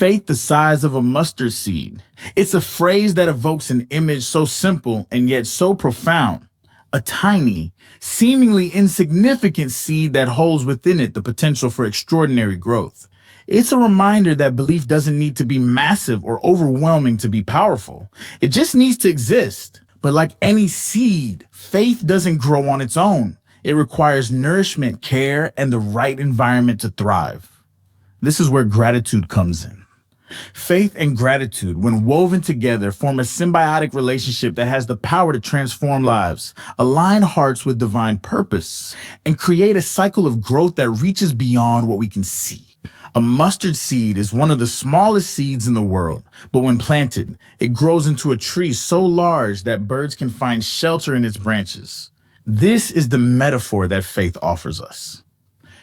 Faith the size of a mustard seed. It's a phrase that evokes an image so simple and yet so profound. A tiny, seemingly insignificant seed that holds within it the potential for extraordinary growth. It's a reminder that belief doesn't need to be massive or overwhelming to be powerful. It just needs to exist. But like any seed, faith doesn't grow on its own. It requires nourishment, care, and the right environment to thrive. This is where gratitude comes in. Faith and gratitude, when woven together, form a symbiotic relationship that has the power to transform lives, align hearts with divine purpose, and create a cycle of growth that reaches beyond what we can see. A mustard seed is one of the smallest seeds in the world, but when planted, it grows into a tree so large that birds can find shelter in its branches. This is the metaphor that faith offers us.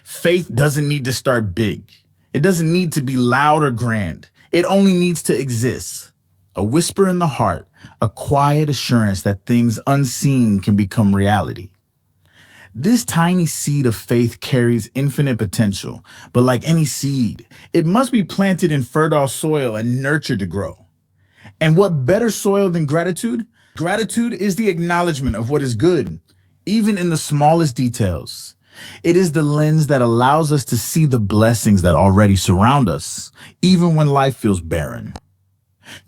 Faith doesn't need to start big. It doesn't need to be loud or grand. It only needs to exist. A whisper in the heart, a quiet assurance that things unseen can become reality. This tiny seed of faith carries infinite potential, but like any seed, it must be planted in fertile soil and nurtured to grow. And what better soil than gratitude? Gratitude is the acknowledgement of what is good, even in the smallest details. It is the lens that allows us to see the blessings that already surround us, even when life feels barren.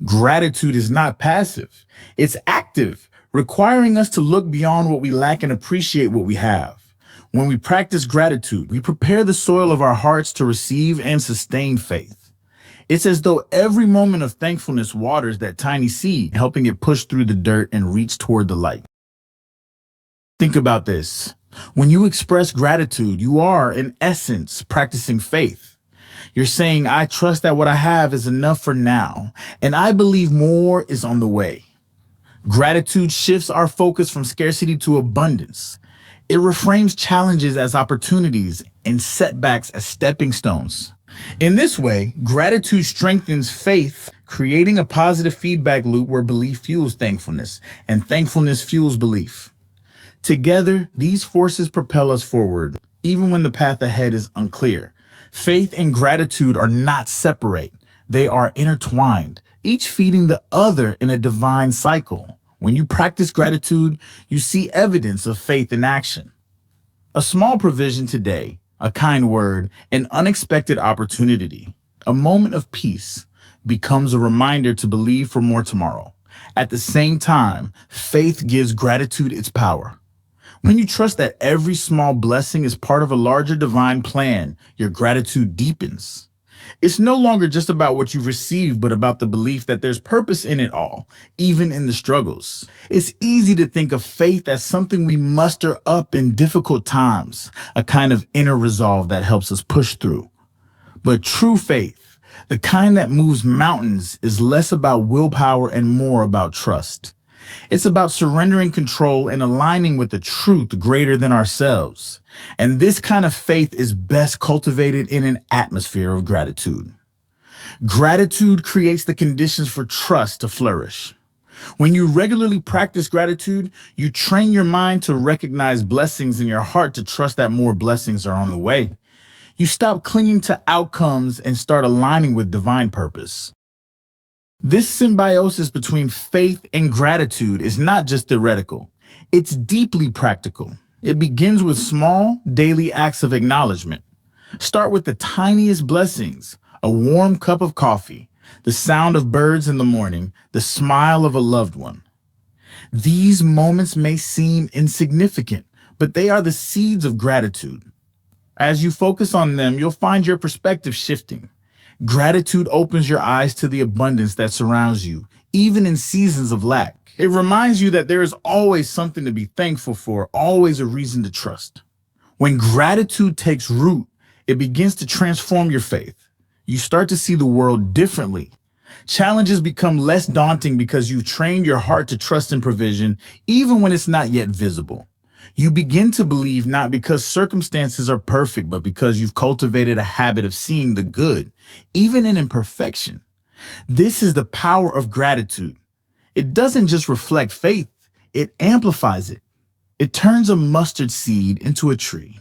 Gratitude is not passive. It's active, requiring us to look beyond what we lack and appreciate what we have. When we practice gratitude, we prepare the soil of our hearts to receive and sustain faith. It's as though every moment of thankfulness waters that tiny seed, helping it push through the dirt and reach toward the light. Think about this. When you express gratitude, you are, in essence, practicing faith. You're saying, I trust that what I have is enough for now, and I believe more is on the way. Gratitude shifts our focus from scarcity to abundance. It reframes challenges as opportunities and setbacks as stepping stones. In this way, gratitude strengthens faith, creating a positive feedback loop where belief fuels thankfulness, and thankfulness fuels belief. Together, these forces propel us forward, even when the path ahead is unclear. Faith and gratitude are not separate. They are intertwined, each feeding the other in a divine cycle. When you practice gratitude, you see evidence of faith in action. A small provision today, a kind word, an unexpected opportunity, a moment of peace becomes a reminder to believe for more tomorrow. At the same time, faith gives gratitude its power. When you trust that every small blessing is part of a larger divine plan, your gratitude deepens. It's no longer just about what you've received, but about the belief that there's purpose in it all, even in the struggles. It's easy to think of faith as something we muster up in difficult times, a kind of inner resolve that helps us push through. But true faith, the kind that moves mountains, is less about willpower and more about trust. It's about surrendering control and aligning with the truth greater than ourselves. And this kind of faith is best cultivated in an atmosphere of gratitude. Gratitude creates the conditions for trust to flourish. When you regularly practice gratitude, you train your mind to recognize blessings in your heart to trust that more blessings are on the way. You stop clinging to outcomes and start aligning with divine purpose. This symbiosis between faith and gratitude is not just theoretical. It's deeply practical. It begins with small, daily acts of acknowledgement. Start with the tiniest blessings: a warm cup of coffee, the sound of birds in the morning, the smile of a loved one. These moments may seem insignificant, but they are the seeds of gratitude. As you focus on them, you'll find your perspective shifting. Gratitude opens your eyes to the abundance that surrounds you, even in seasons of lack. It reminds you that there is always something to be thankful for, always a reason to trust. When gratitude takes root, it begins to transform your faith. You start to see the world differently. Challenges become less daunting because you've trained your heart to trust in provision, even when it's not yet visible. You begin to believe not because circumstances are perfect, but because you've cultivated a habit of seeing the good, even in imperfection. This is the power of gratitude. It doesn't just reflect faith, it amplifies it. It turns a mustard seed into a tree.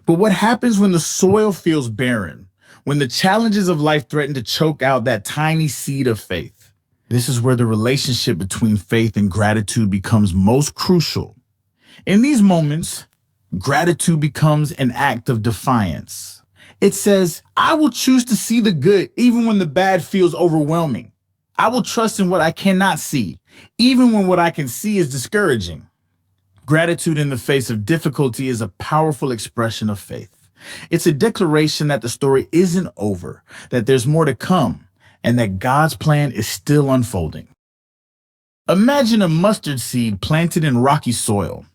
But what happens when the soil feels barren? when the challenges of life threaten to choke out that tiny seed of faith. This is where the relationship between faith and gratitude becomes most crucial. In these moments, gratitude becomes an act of defiance. It says, I will choose to see the good even when the bad feels overwhelming. I will trust in what I cannot see, even when what I can see is discouraging. Gratitude in the face of difficulty is a powerful expression of faith. It's a declaration that the story isn't over, that there's more to come, and that God's plan is still unfolding. Imagine a mustard seed planted in rocky soil.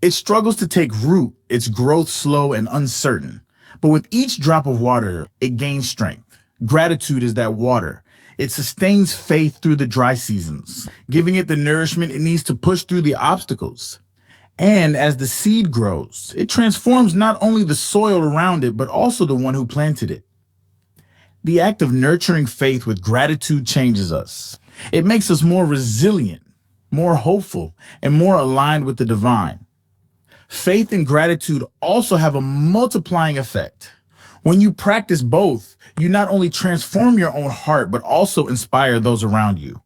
It struggles to take root, its growth slow and uncertain. But with each drop of water, it gains strength. Gratitude is that water. It sustains faith through the dry seasons, giving it the nourishment it needs to push through the obstacles. And as the seed grows, it transforms not only the soil around it, but also the one who planted it. The act of nurturing faith with gratitude changes us. It makes us more resilient, more hopeful, and more aligned with the divine. Faith and gratitude also have a multiplying effect. When you practice both, you not only transform your own heart, but also inspire those around you.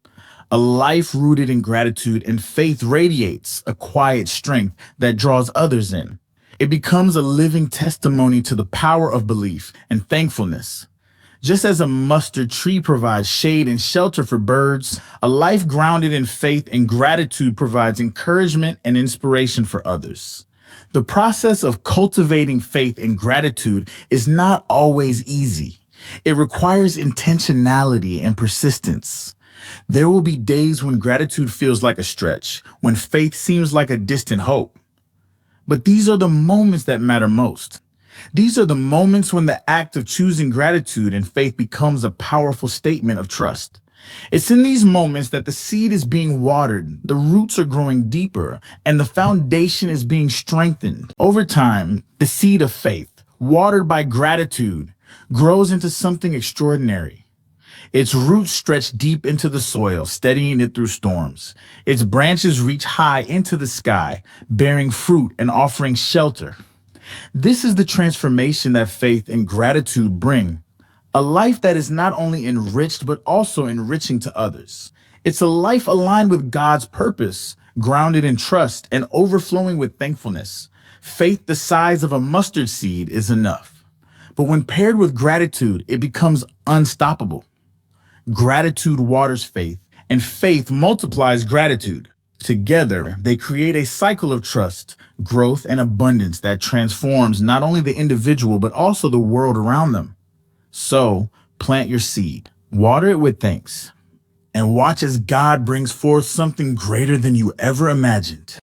A life rooted in gratitude and faith radiates a quiet strength that draws others in. It becomes a living testimony to the power of belief and thankfulness. Just as a mustard tree provides shade and shelter for birds, a life grounded in faith and gratitude provides encouragement and inspiration for others. The process of cultivating faith and gratitude is not always easy. It requires intentionality and persistence. There will be days when gratitude feels like a stretch, when faith seems like a distant hope. But these are the moments that matter most. These are the moments when the act of choosing gratitude and faith becomes a powerful statement of trust. It's in these moments that the seed is being watered, the roots are growing deeper, and the foundation is being strengthened. Over time, the seed of faith, watered by gratitude, grows into something extraordinary. Its roots stretch deep into the soil, steadying it through storms. Its branches reach high into the sky, bearing fruit and offering shelter. This is the transformation that faith and gratitude bring. A life that is not only enriched, but also enriching to others. It's a life aligned with God's purpose, grounded in trust and overflowing with thankfulness. Faith the size of a mustard seed is enough. But when paired with gratitude, it becomes unstoppable. Gratitude waters faith, and faith multiplies gratitude. Together, they create a cycle of trust, growth, and abundance that transforms not only the individual, but also the world around them. So, plant your seed, water it with thanks, and watch as God brings forth something greater than you ever imagined.